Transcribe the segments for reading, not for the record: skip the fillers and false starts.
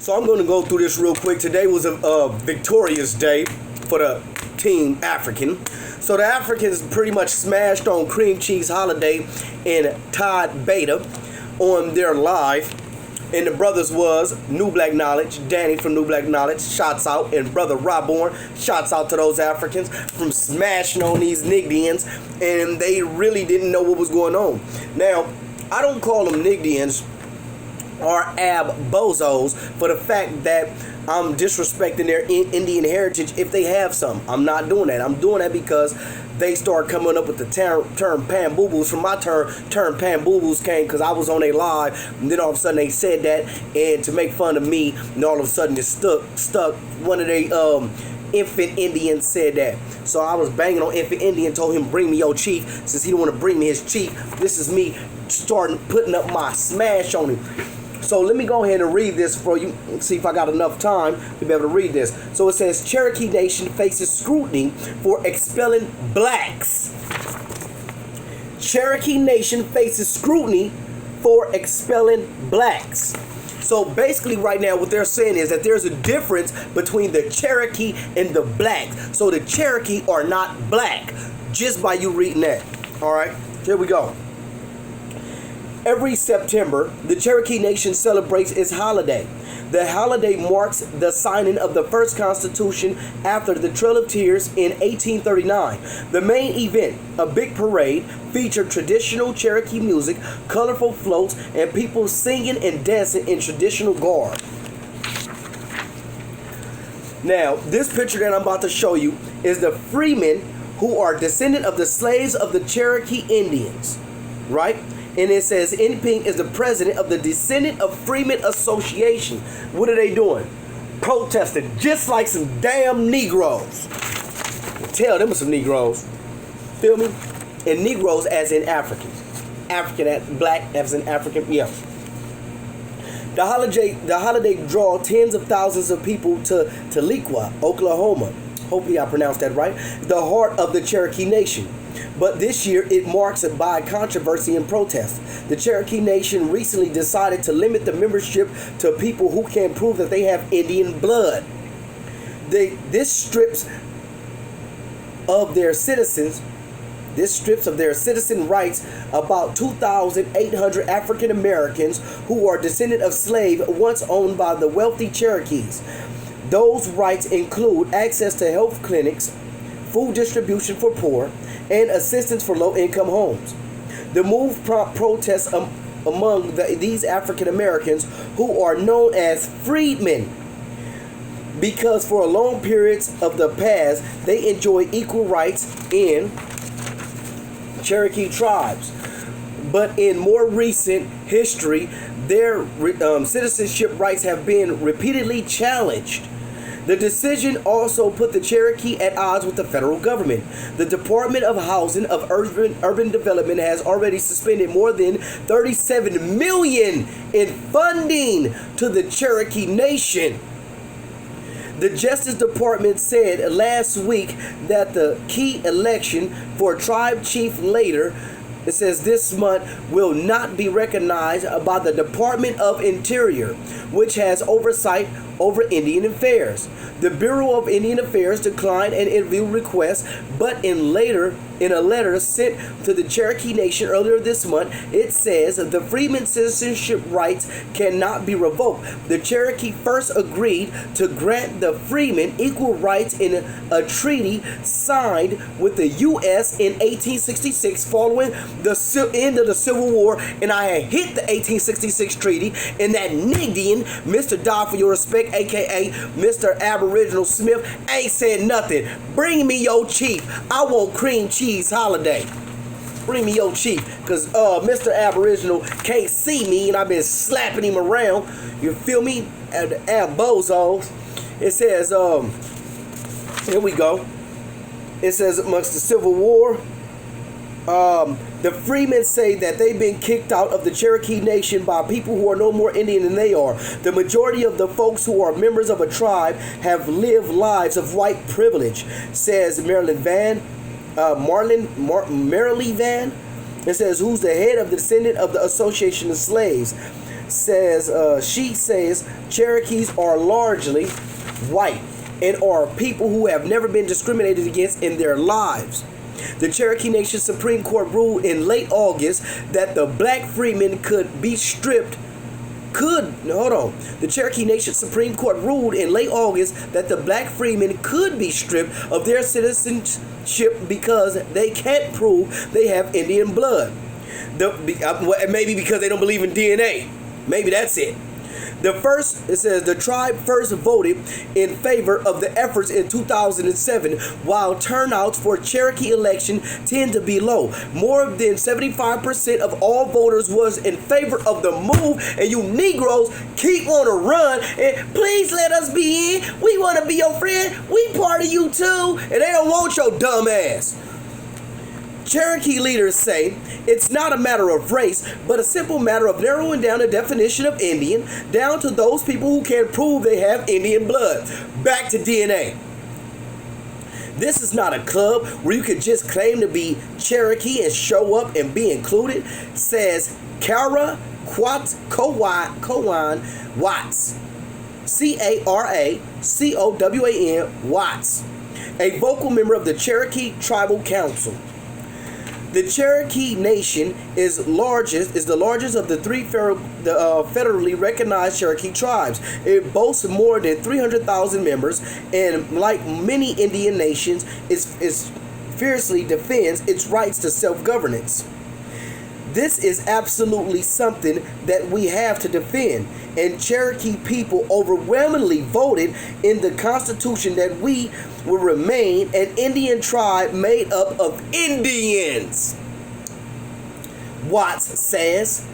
So I'm going to go through this real quick. Today was a victorious day for the Team African. So the Africans pretty much smashed on Cream Cheese Holiday and Todd Beta on their live. And the brothers was New Black Knowledge, Danny from New Black Knowledge, shouts out, and brother Roborn, shouts out to those Africans from smashing on these Nigdians, and they really didn't know what was going on. Now, I don't call them Nigdians or bozos for the fact that I'm disrespecting their Indian heritage if they have some. I'm not doing that. I'm doing that because they start coming up with the term pan-boo-boos. From my term pan-boo-boos came because I was on a live, and then all of a sudden they said that, and to make fun of me, and all of a sudden it stuck. One of the infant Indians said that. So I was banging on infant Indian, told him bring me your chief. Since he don't want to bring me his chief, this is me starting putting up my smash on him. So let me go ahead and read this for you and see if I got enough time to be able to read this. So it says, Cherokee Nation faces scrutiny for expelling blacks. Cherokee Nation faces scrutiny for expelling blacks. So basically right now what they're saying is that there's a difference between the Cherokee and the blacks. So the Cherokee are not black just by you reading that. All right, here we go. Every September, the Cherokee Nation celebrates its holiday. The holiday marks the signing of the first Constitution after the Trail of Tears in 1839. The main event, a big parade, featured traditional Cherokee music, colorful floats, and people singing and dancing in traditional garb. Now, this picture that I'm about to show you is the freemen who are descendant of the slaves of the Cherokee Indians, right? And it says in pink is the president of the Descendant of Freemen Association. What are they doing? Protesting, just like some damn Negroes. Tell them some Negroes. Feel me? And Negroes as in Africans. African, black as in African, yeah. The holiday draw tens of thousands of people to Tahlequah, Oklahoma. Hopefully I pronounced that right. The heart of the Cherokee Nation. But this year, it marks it by controversy and protest. The Cherokee Nation recently decided to limit the membership to people who can prove that they have Indian blood. This strips of their citizen rights about 2,800 African Americans who are descendant of slaves once owned by the wealthy Cherokees. Those rights include access to health clinics, food distribution for poor, and assistance for low-income homes. The move prompted protests among these African Americans who are known as freedmen because for a long periods of the past they enjoyed equal rights in Cherokee tribes. But in more recent history, their citizenship rights have been repeatedly challenged. The decision also put the Cherokee at odds with the federal government. The Department of Housing of Urban Development has already suspended more than $37 million in funding to the Cherokee Nation. The Justice Department said last week that the key election for tribe chief later, it says this month, will not be recognized by the Department of Interior, which has oversight over Indian Affairs. The Bureau of Indian Affairs declined an interview request, but in a letter sent to the Cherokee Nation earlier this month, it says the freedmen citizenship rights cannot be revoked. The Cherokee first agreed to grant the freemen equal rights in a treaty signed with the U.S. in 1866 following the end of the Civil War, and I had hit the 1866 treaty, and that Nigdian, Mr. Die for Your Respect, aka Mr. Aboriginal Smith, ain't said nothing. Bring me your chief. I want Cream Cheese Holiday. Bring me your chief. Because Mr. Aboriginal can't see me and I've been slapping him around. You feel me? Bozos. It says, here we go. It says amongst the Civil War, the freemen say that they've been kicked out of the Cherokee Nation by people who are no more Indian than they are. The majority of the folks who are members of a tribe have lived lives of white privilege, says Marilyn Van. It says, who's the head of the descendant of the Association of Slaves. She says Cherokees are largely white and are people who have never been discriminated against in their lives. The Cherokee Nation Supreme Court ruled in late August that the black freemen could be stripped. The Cherokee Nation Supreme Court ruled in late August that the black freemen could be stripped of their citizenship because they can't prove they have Indian blood. Maybe because they don't believe in DNA. Maybe that's it. It says the tribe first voted in favor of the efforts in 2007, while turnouts for Cherokee election tend to be low. More than 75% of all voters was in favor of the move, and you Negroes keep on to run and please let us be in. We want to be your friend. We part of you too, and they don't want your dumb ass. Cherokee leaders say it's not a matter of race, but a simple matter of narrowing down the definition of Indian down to those people who can prove they have Indian blood. Back to DNA. This is not a club where you can just claim to be Cherokee and show up and be included, says Kara Cowan Watts. Caracowan Watts, a vocal member of the Cherokee Tribal Council. The Cherokee Nation is the largest of the three federally recognized Cherokee tribes. It boasts more than 300,000 members, and like many Indian nations, is fiercely defends its rights to self-governance. This is absolutely something that we have to defend, and Cherokee people overwhelmingly voted in the Constitution that we will remain an Indian tribe made up of Indians. Watts says.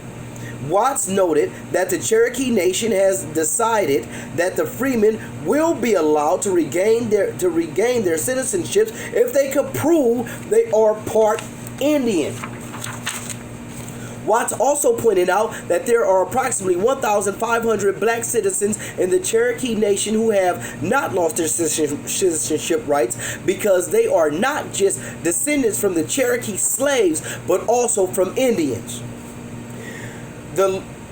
Watts noted that the Cherokee Nation has decided that the freemen will be allowed to regain their citizenships if they could prove they are part Indian. Watts also pointed out that there are approximately 1,500 black citizens in the Cherokee Nation who have not lost their citizenship rights because they are not just descendants from the Cherokee slaves, but also from Indians.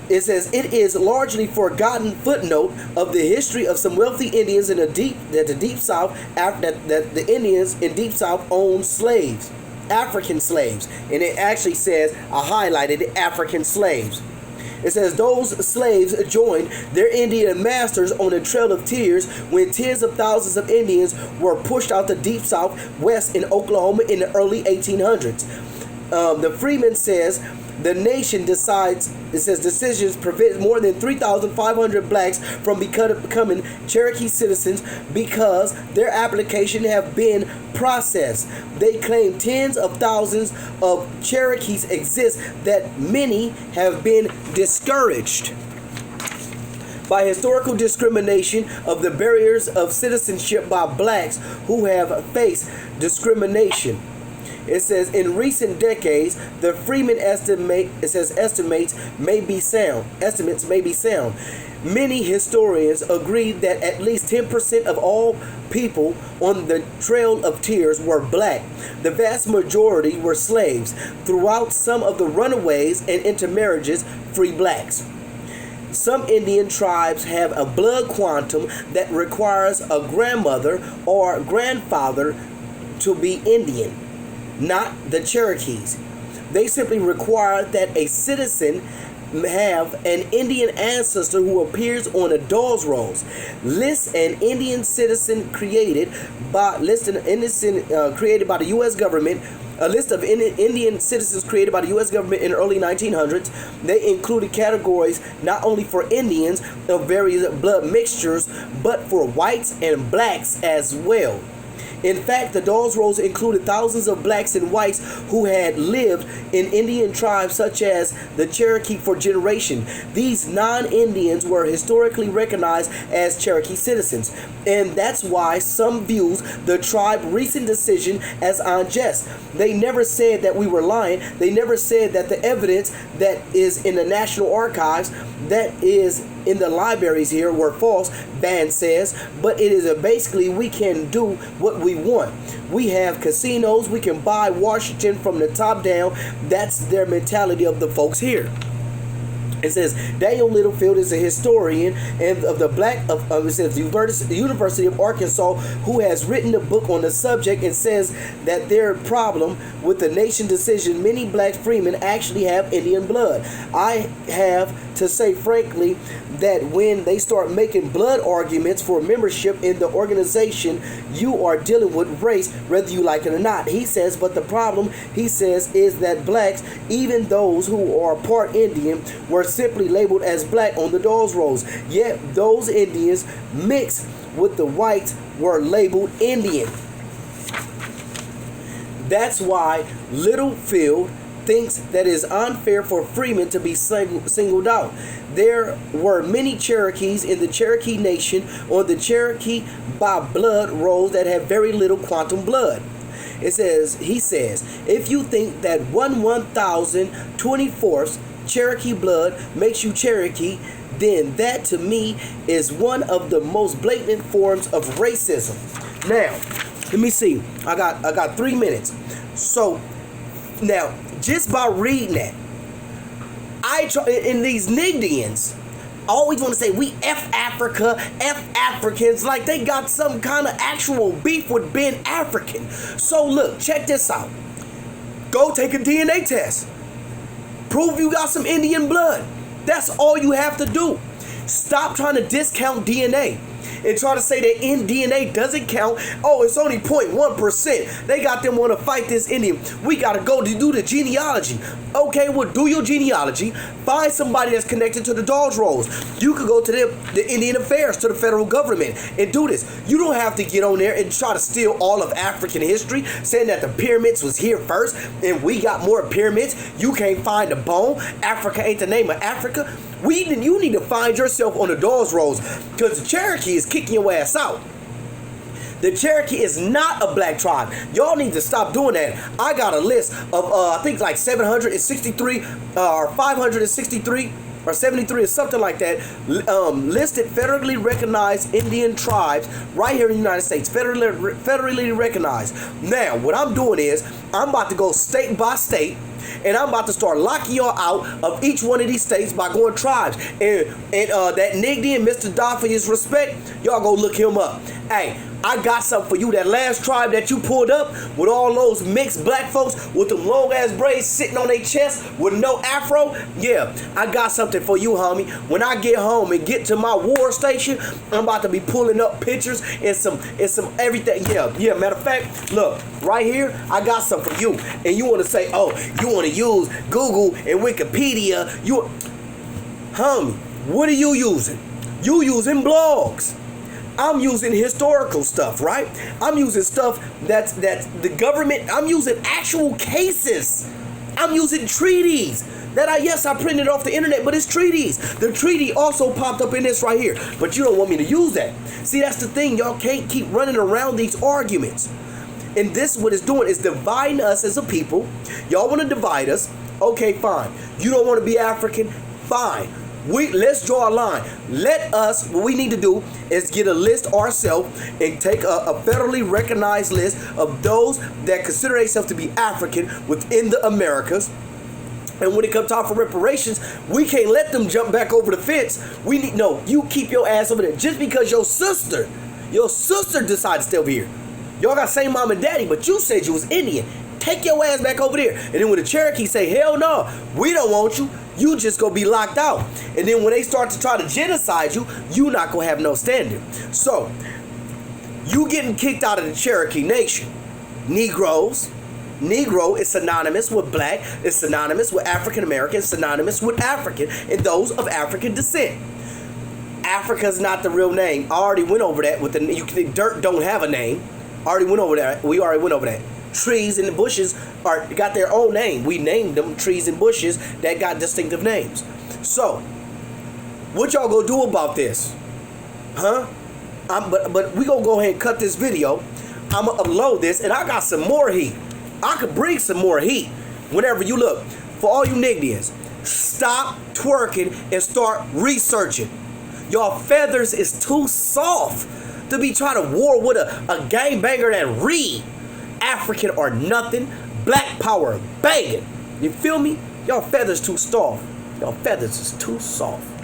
It says it is largely forgotten footnote of the history of some wealthy Indians in the deep South, that the Indians in Deep South owned slaves. African slaves, and it actually says, I highlighted African slaves. It says those slaves joined their Indian masters on the Trail of Tears when tens of thousands of Indians were pushed out the Deep South west in Oklahoma in the early 1800s. The Freeman says the nation decisions prevent more than 3,500 blacks from becoming Cherokee citizens because their application have been processed. They claim tens of thousands of Cherokees exist, that many have been discouraged by historical discrimination of the barriers of citizenship by blacks who have faced discrimination. It says in recent decades, the Freeman estimates may be sound. Many historians agree that at least 10% of all people on the Trail of Tears were black. The vast majority were slaves. Throughout some of the runaways and intermarriages, free blacks. Some Indian tribes have a blood quantum that requires a grandmother or grandfather to be Indian. Not the Cherokees. They simply require that a citizen have an Indian ancestor who appears on a Dawes Rolls. List an Indian citizen created by the U.S. government. A list of Indian citizens created by the U.S. government in the early 1900s. They included categories not only for Indians of various blood mixtures, but for whites and blacks as well. In fact, the Dawes Rolls included thousands of blacks and whites who had lived in Indian tribes such as the Cherokee for generations. These non-Indians were historically recognized as Cherokee citizens, and that's why some views the tribe's recent decision as unjust. They never said that we were lying. They never said that the evidence that is in the National Archives, that is in the libraries here, were false, Van says, but it is basically we can do what we want. We have casinos, we can buy Washington from the top down. That's their mentality of the folks here. It says Daniel Littlefield is a historian and of the it says the University of Arkansas, who has written a book on the subject, and says that their problem with the nation decision, many black freemen actually have Indian blood. I have to say frankly that when they start making blood arguments for membership in the organization, you are dealing with race, whether you like it or not. He says, but the problem, he says, is that blacks, even those who are part Indian, were simply labeled as black on the dolls rolls. Yet those Indians mixed with the whites were labeled Indian. That's why Littlefield thinks that it is unfair for freemen to be singled out. There were many Cherokees in the Cherokee Nation on the Cherokee by blood rolls that have very little quantum blood. He says, if you think that 1/1024th Cherokee blood makes you Cherokee, then that to me is one of the most blatant forms of racism. Now, let me see. I got 3 minutes. So now, just by reading that, in these Nigdians, I always want to say we F Africa, F Africans, like they got some kind of actual beef with being African. So look, check this out. Go take a DNA test. Prove you got some Indian blood. That's all you have to do. Stop trying to discount DNA and try to say that DNA doesn't count. Oh, it's only 0.1%. They got them want to fight this Indian. We got to go to do the genealogy. Okay, well, do your genealogy. Find somebody that's connected to the Dodge rolls. You could go to the Indian Affairs, to the federal government, and do this. You don't have to get on there and try to steal all of African history, saying that the pyramids was here first and we got more pyramids. You can't find a bone. Africa ain't the name of Africa. You need to find yourself on the Dawes rolls, because the Cherokee is kicking your ass out. The Cherokee is not a black tribe. Y'all need to stop doing that. I got a list of, I think like 763 or 563 or 73 or something like that, listed federally recognized Indian tribes right here in the United States, federally recognized. Now, what I'm doing is, I'm about to go state by state, and I'm about to start locking y'all out of each one of these states by going tribes. And that Nigdian, Mr. Dodd, for his respect, y'all go look him up. Hey, I got something for you. That last tribe that you pulled up with all those mixed black folks with them long ass braids sitting on their chest with no afro, yeah, I got something for you, homie. When I get home and get to my war station, I'm about to be pulling up pictures and some everything. Yeah, matter of fact, look, right here, I got something for you. And you want to say, oh, you want to use Google and Wikipedia. Homie, what are you using? You using blogs. I'm using historical stuff, right? I'm using stuff that's the government. I'm using actual cases. I'm using treaties that I printed off the internet, but it's treaties. The treaty also popped up in this right here, but you don't want me to use that. See, that's the thing. Y'all can't keep running around these arguments. And this, what it's doing, is dividing us as a people. Y'all want to divide us. Okay, fine. You don't want to be African? Fine. Let's draw a line. What we need to do is get a list ourselves and take a federally recognized list of those that consider themselves to be African within the Americas. And when it comes time for reparations, we can't let them jump back over the fence. You keep your ass over there. Just because your sister decided to stay over here. Y'all got same mom and daddy, but you said you was Indian. Take your ass back over there. And then when the Cherokee say, hell no, we don't want you, you just gonna be locked out. And then when they start to try to genocide you, you not gonna have no standing. So, you getting kicked out of the Cherokee Nation. Negro is synonymous with black, it's synonymous with African American, it's synonymous with African, and those of African descent. Africa's not the real name. I already went over that with dirt don't have a name. We already went over that. Trees and the bushes got their own name. We named them trees and bushes that got distinctive names. So, what y'all gonna do about this? Huh? But we gonna go ahead and cut this video. I'm gonna upload this, and I got some more heat. I could bring some more heat whenever you look. For all you Nigdians, stop twerking and start researching. Y'all feathers is too soft to be trying to war with a gangbanger that read. African or nothing, black power banging. You feel me? Y'all feathers too soft. Your feathers is too soft.